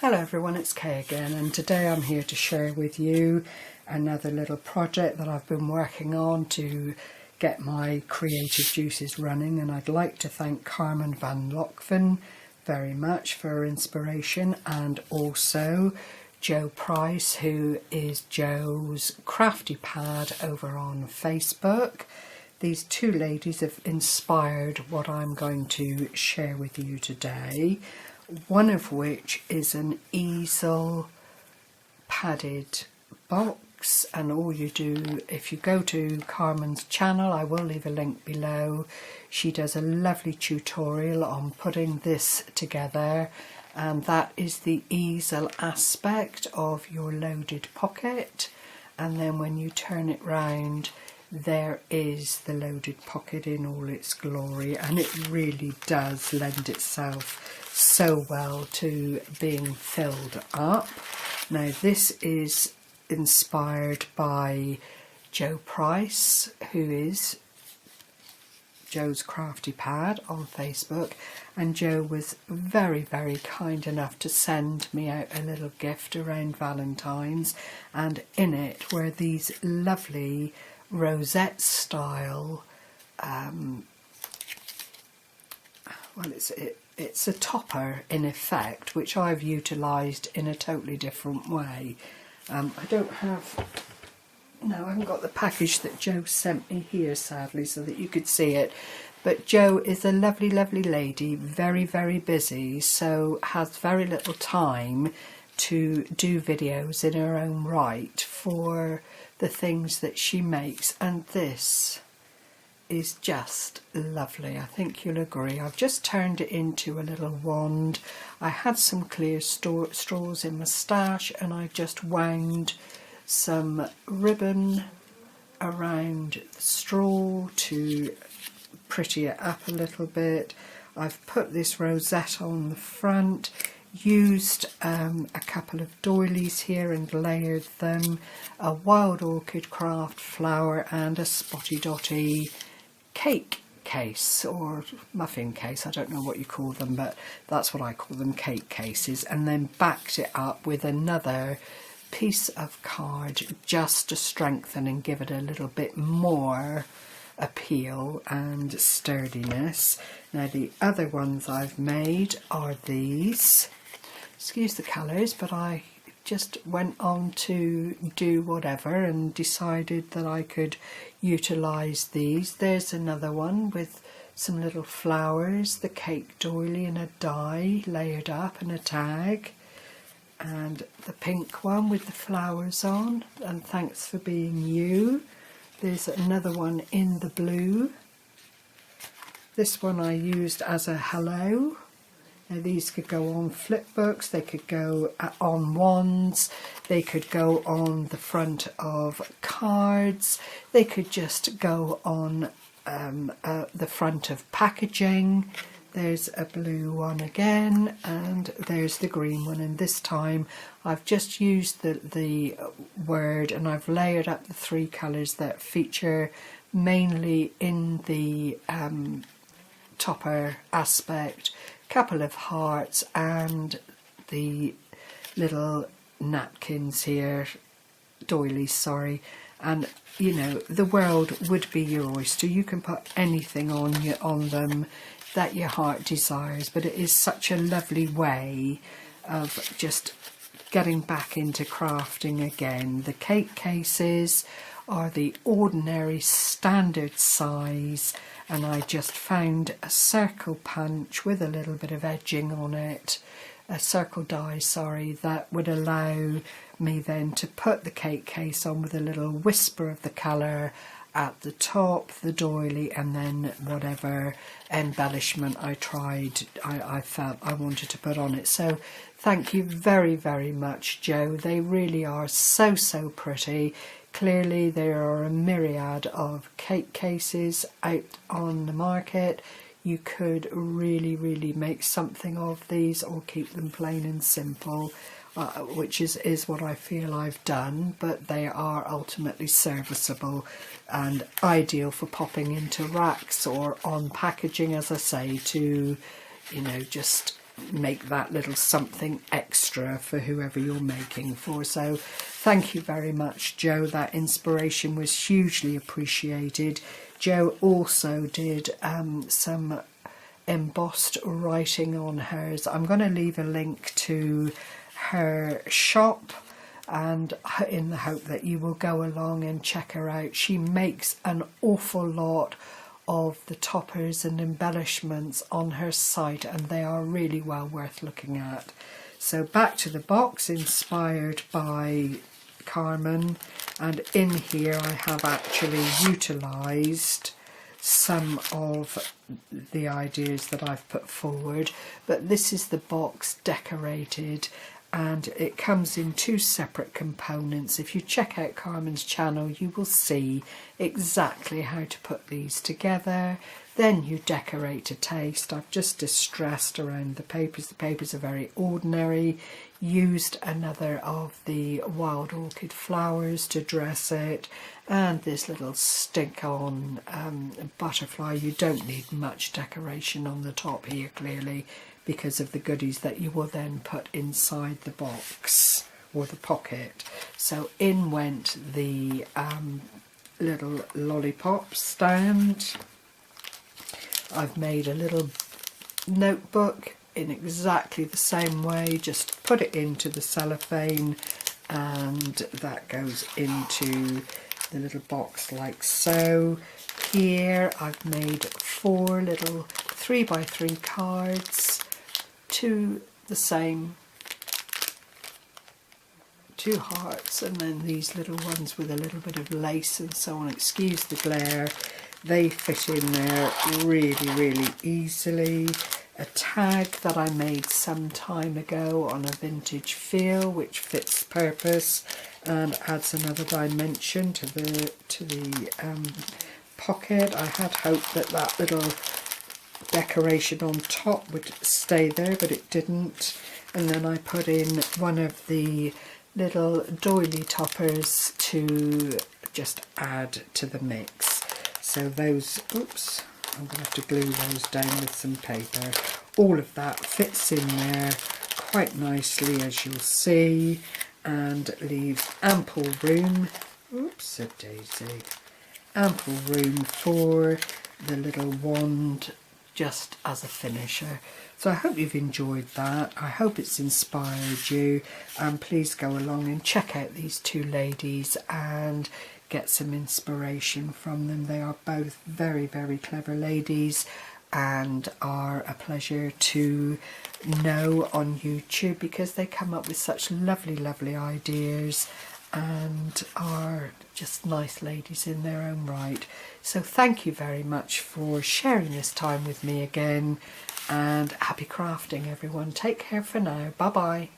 Hello everyone, it's Kay again, and today I'm here to share with you another little project that I've been working on to get my creative juices running, and I'd like to thank CarmenVan Lokven very much for her inspiration, and also Jo Price, who is Jo's Crafty pad over on Facebook. These two ladies have inspired what I'm going to share with you today. One of which is an easel padded box, and all you do, if you go to Carmen's channel, I will leave a link below, she does a lovely tutorial on putting this together, and that is the easel aspect of your loaded pocket, and then when you turn it round there is the loaded pocket in all its glory, and it really does lend itself so well to being filled up. Now this is inspired by Jo Price, who is Jo's Crafty Pad on Facebook, and Jo was very kind enough to send me out a little gift around Valentine's, and in it were these lovely rosette style it's a topper in effect, which I've utilised in a totally different way. I haven't got the package that Jo sent me here, sadly, so that you could see it. But Jo is a lovely lady, very busy, so has very little time to do videos in her own right for the things that she makes, and this is just lovely. I think you'll agree. I've just turned it into a little wand. I had some clear straws in my stash, and I just wound some ribbon around the straw to pretty it up a little bit. I've put this rosette on the front, used a couple of doilies here and layered them, a wild orchid craft flower and a spotty dotty cake case or muffin case, I don't know what you call them, but that's what I call them, cake cases, and then backed it up with another piece of card just to strengthen and give it a little bit more appeal and sturdiness. Now the other ones I've made are these. Excuse the colours, but I just went on to do whatever and decided that I could utilise these. There's another one with some little flowers, the cake doily and a die layered up and a tag, and the pink one with the flowers on, and thanks for being you. There's another one in the blue. This one I used as a hello. Now these could go on flip books, they could go on wands, they could go on the front of cards, they could just go on the front of packaging. There's a blue one again, and there's the green one, and this time I've just used the word, and I've layered up the three colours that feature mainly in the topper aspect. Couple of hearts and the little napkins here, doilies, sorry, and you know, the world would be your oyster. You can put anything on them that your heart desires, but it is such a lovely way of just getting back into crafting again. The cake cases are the ordinary standard size, and I just found a circle punch with a little bit of edging on it, a circle die, sorry, that would allow me then to put the cake case on with a little whisper of the colour at the top, the doily, and then whatever embellishment I felt I wanted to put on it. So thank you very much, Jo. They really are so pretty. Clearly there are a myriad of cake cases out on the market. You could really make something of these, or keep them plain and simple, which is what I feel I've done, but they are ultimately serviceable and ideal for popping into racks or on packaging, as I say, to, you know, just make that little something extra for whoever you're making for. So thank you very much, Jo. That inspiration was hugely appreciated. Jo also did some embossed writing on hers. I'm going to leave a link to her shop, and in the hope that you will go along and check her out. She makes an awful lot of the toppers and embellishments on her site, and they are really well worth looking at. So back to the box, inspired by Carmen, and in here I have actually utilised some of the ideas that I've put forward, but this is the box decorated, and it comes in 2 separate components. If you check out Carmen's channel, you will see exactly how to put these together. Then you decorate to taste. I've just distressed around the papers. The papers are very ordinary. Used another of the wild orchid flowers to dress it, and this little stick-on butterfly. You don't need much decoration on the top here, clearly, because of the goodies that you will then put inside the box or the pocket. So in went the little lollipop stand. I've made a little notebook in exactly the same way, just put it into the cellophane, and that goes into the little box like so. Here I've made 4 little 3x3 cards, 2 the same, 2 hearts, and then these little ones with a little bit of lace and so on. Excuse the glare. They fit in there really easily. A tag that I made some time ago on a vintage feel, which fits purpose and adds another dimension to the pocket. I had hoped that that little decoration on top would stay there, but it didn't. And then I put in one of the little doily toppers to just add to the mix. So those, oops, I'm going to have to glue those down with some paper. All of that fits in there quite nicely, as you'll see, and leaves ample room, oops, a daisy, ample room for the little wand just as a finisher. So I hope you've enjoyed that. I hope it's inspired you, and please go along and check out these 2 ladies and get some inspiration from them. They are both very clever ladies and are a pleasure to know on YouTube, because they come up with such lovely ideas and are just nice ladies in their own right. So thank you very much for sharing this time with me again, and happy crafting, everyone. Take care for now. Bye bye.